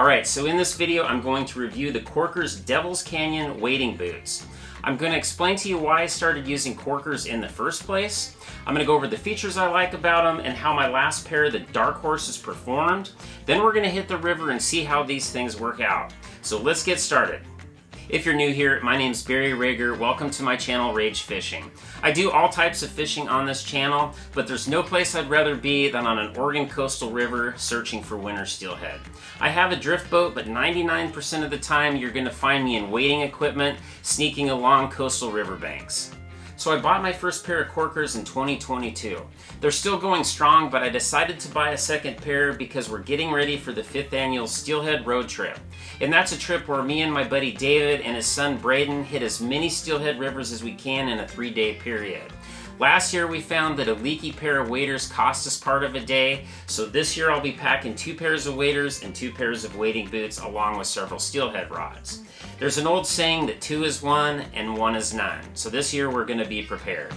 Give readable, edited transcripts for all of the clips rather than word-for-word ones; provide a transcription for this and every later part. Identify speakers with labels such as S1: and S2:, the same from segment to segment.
S1: Alright, so in this video I'm going to review the Korkers Devil's Canyon wading boots. I'm going to explain to you why I started using Korkers in the first place. I'm going to go over the features I like about them and how my last pair of the Darkhorses performed. Then we're going to hit the river and see how these things work out. So let's get started. If you're new here, my name's Barry Rager. Welcome to my channel, Rage Fishing. I do all types of fishing on this channel, but there's no place I'd rather be than on an Oregon coastal river searching for winter steelhead. I have a drift boat, but 99% of the time you're going to find me in wading equipment, sneaking along coastal riverbanks. So I bought my first pair of Korkers in 2022. They're still going strong, but I decided to buy a second pair because we're getting ready for the 5th annual Steelhead Road Trip. And that's a trip where me and my buddy David and his son Braden hit as many steelhead rivers as we can in a 3-day period. Last year we found that a leaky pair of waders cost us part of a day, so this year I'll be packing 2 pairs of waders and 2 pairs of wading boots along with several steelhead rods. There's an old saying that 2 is 1 and 1 is none, so this year we're going to be prepared.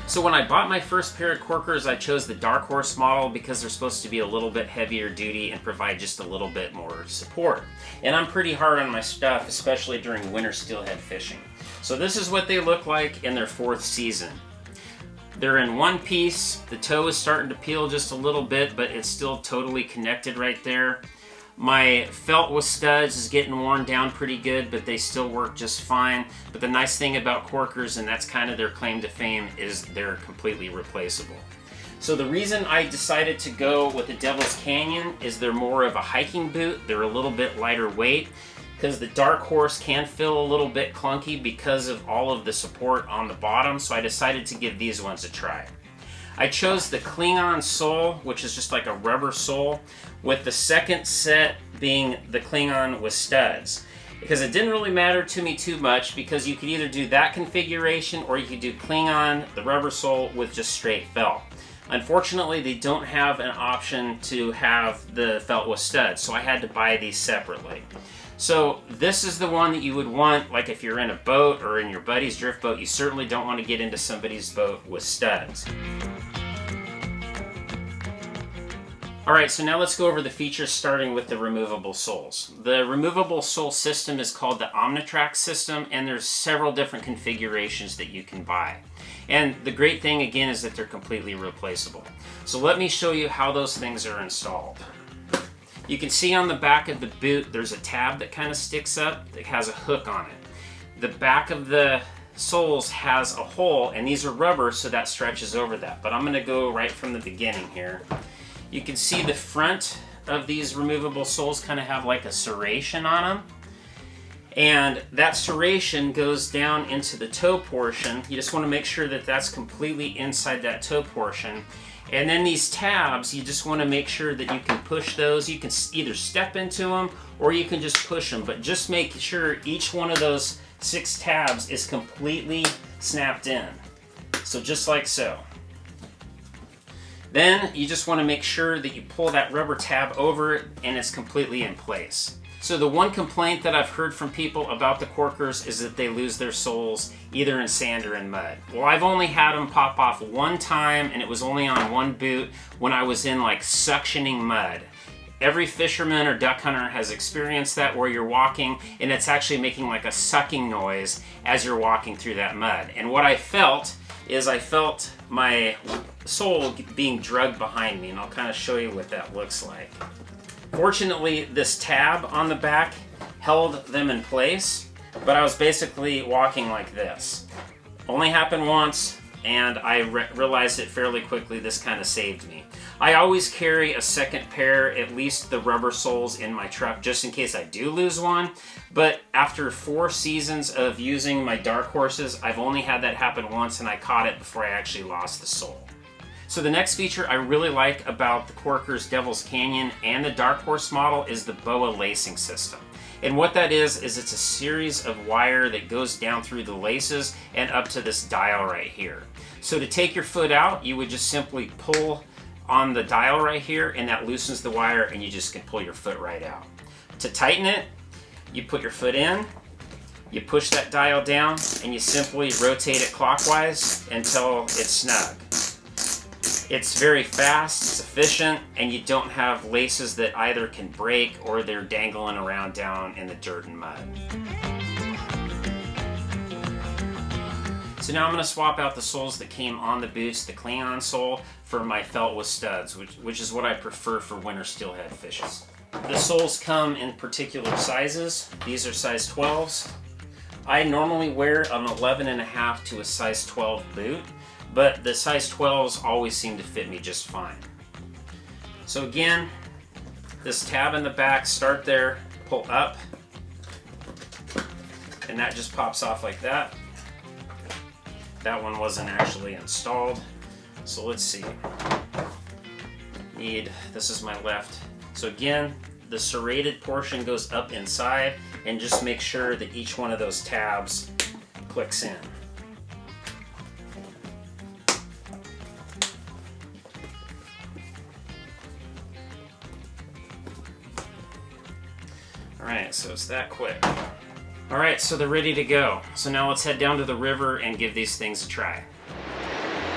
S1: So when I bought my first pair of Korkers, I chose the Dark Horse model because they're supposed to be a little bit heavier duty and provide just a little bit more support. And I'm pretty hard on my stuff, especially during winter steelhead fishing. So this is what they look like in their 4th season. They're in one piece. The toe is starting to peel just a little bit, but it's still totally connected right there. My felt with studs is getting worn down pretty good, but they still work just fine. But the nice thing about Korkers, and that's kind of their claim to fame, is they're completely replaceable. So the reason I decided to go with the Devil's Canyon is they're more of a hiking boot. They're a little bit lighter weight because the Dark Horse can feel a little bit clunky because of all of the support on the bottom. So I decided to give these ones a try. I chose the Klingon sole, which is just like a rubber sole, with the second set being the Klingon with studs. Because it didn't really matter to me too much, because you could either do that configuration or you could do Klingon, the rubber sole, with just straight felt. Unfortunately, they don't have an option to have the felt with studs, so I had to buy these separately. So this is the one that you would want, like if you're in a boat or in your buddy's drift boat. You certainly don't want to get into somebody's boat with studs. Alright, so now let's go over the features starting with the removable soles. The removable sole system is called the Omnitrax system, and there's several different configurations that you can buy. And the great thing again is that they're completely replaceable. So let me show you how those things are installed. You can see on the back of the boot there's a tab that kind of sticks up that has a hook on it. The back of the soles has a hole, and these are rubber, so that stretches over that. But I'm going to go right from the beginning here. You can see the front of these removable soles kind of have like a serration on them. And that serration goes down into the toe portion. You just want to make sure that that's completely inside that toe portion. And then these tabs, you just want to make sure that you can push those. You can either step into them or you can just push them. But just make sure each one of those 6 tabs is completely snapped in. So just like so. Then you just want to make sure that you pull that rubber tab over it and it's completely in place. So the one complaint that I've heard from people about the Korkers is that they lose their soles either in sand or in mud. Well, I've only had them pop off one time, and it was only on one boot when I was in like suctioning mud. Every fisherman or duck hunter has experienced that, where you're walking and it's actually making like a sucking noise as you're walking through that mud. And what I felt is I felt my sole being drugged behind me, and I'll kind of show you what that looks like. Fortunately, this tab on the back held them in place, but I was basically walking like this. Only happened once, and I realized it fairly quickly. This kind of saved me. I always carry a second pair, at least the rubber soles, in my truck just in case I do lose one. But after 4 seasons of using my Darkhorses, I've only had that happen once, and I caught it before I actually lost the sole. So the next feature I really like about the Korkers Devil's Canyon and the Dark Horse model is the Boa Lacing system. And what that is it's a series of wire that goes down through the laces and up to this dial right here. So to take your foot out, you would just simply pull on the dial right here, and that loosens the wire, and you just can pull your foot right out. To tighten it, you put your foot in, you push that dial down, and you simply rotate it clockwise until it's snug. It's very fast, it's efficient, and you don't have laces that either can break or they're dangling around down in the dirt and mud. So now I'm going to swap out the soles that came on the boots, the cling-on sole, for my felt with studs, which is what I prefer for winter steelhead fishes. The soles come in particular sizes. These are size 12s. I normally wear an 11.5 to a size 12 boot, but the size 12s always seem to fit me just fine. So again, this tab in the back, start there, pull up, and that just pops off like that. That one wasn't actually installed. So let's see. This is my left. So again, the serrated portion goes up inside, and just make sure that each one of those tabs clicks in. Alright, so it's that quick. Alright, so they're ready to go. So now let's head down to the river and give these things a try.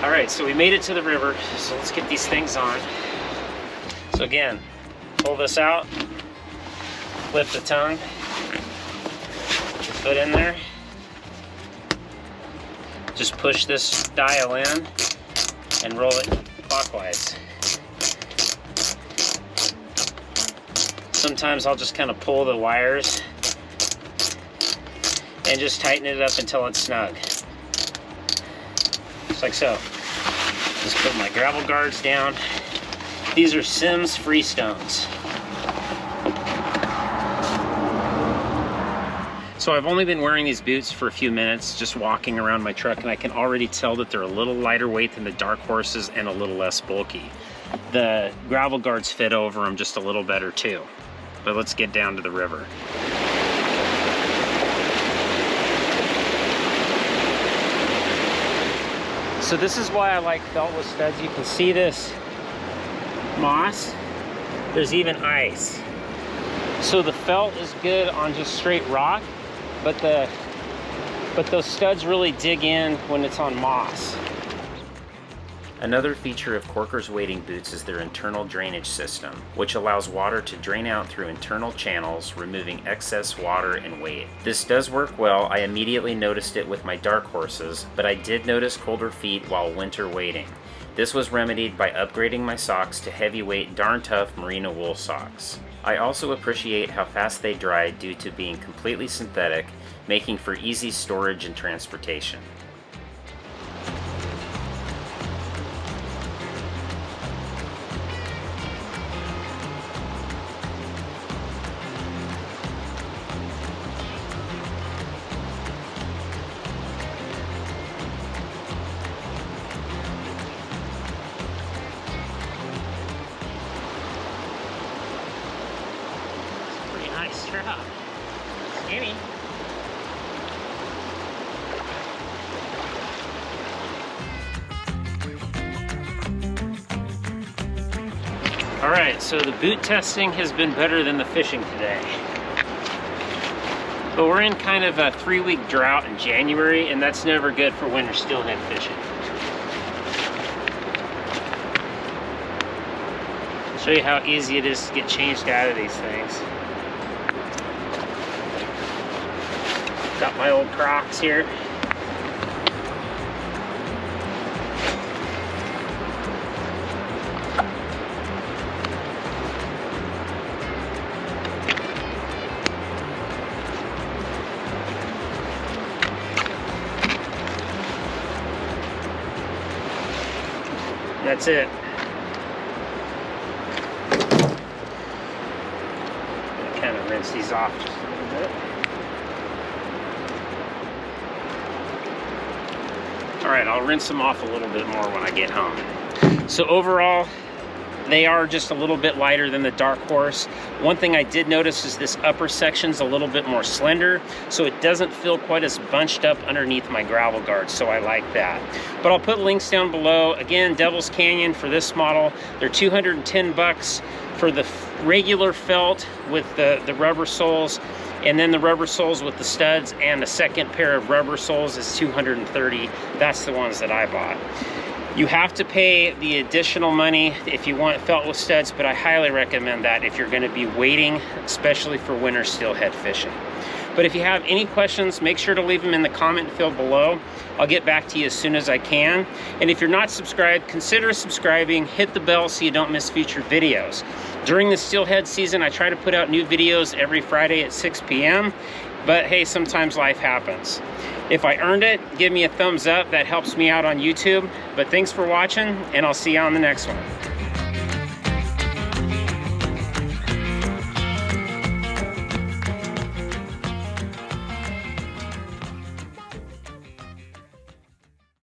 S1: Alright, so we made it to the river, so let's get these things on. So again, pull this out, flip the tongue, put your foot in there, just push this dial in and roll it clockwise. Sometimes I'll just kind of pull the wires and just tighten it up until it's snug. Just like so. Just put my gravel guards down. These are Sims Freestones. So I've only been wearing these boots for a few minutes, just walking around my truck, and I can already tell that they're a little lighter weight than the Darkhorses and a little less bulky. The gravel guards fit over them just a little better too. But let's get down to the river. So this is why I like felt with studs. You can see this moss. There's even ice. So the felt is good on just straight rock, but those studs really dig in when it's on moss. Another feature of Korkers wading boots is their internal drainage system, which allows water to drain out through internal channels, removing excess water and weight. This does work well. I immediately noticed it with my Darkhorses, but I did notice colder feet while winter wading. This was remedied by upgrading my socks to heavyweight Darn Tough merino wool socks. I also appreciate how fast they dry due to being completely synthetic, making for easy storage and transportation. Nice trout. Skinny. Alright, so the boot testing has been better than the fishing today. But we're in kind of a 3-week drought in January, and that's never good for winter steelhead fishing. I'll show you how easy it is to get changed out of these things. Got my old Crocs here. That's it. Kind of rinse these off just a little bit. Alright, I'll rinse them off a little bit more when I get home. So overall, they are just a little bit lighter than the Darkhorse. One thing I did notice is this upper section's a little bit more slender, so it doesn't feel quite as bunched up underneath my gravel guards, so I like that. But I'll put links down below. Again, Devil's Canyon for this model, they're $210 for the regular felt with the rubber soles, and then the rubber soles with the studs, and the second pair of rubber soles is $230. That's the ones that I bought. You have to pay the additional money if you want felt with studs, but I highly recommend that if you're going to be wading, especially for winter steelhead fishing. But if you have any questions, make sure to leave them in the comment field below. I'll get back to you as soon as I can. And if you're not subscribed, consider subscribing, hit the bell so you don't miss future videos. During the steelhead season, I try to put out new videos every Friday at 6 p.m. But hey, sometimes life happens. If I earned it, give me a thumbs up. That helps me out on YouTube. But thanks for watching, and I'll see you on the next one.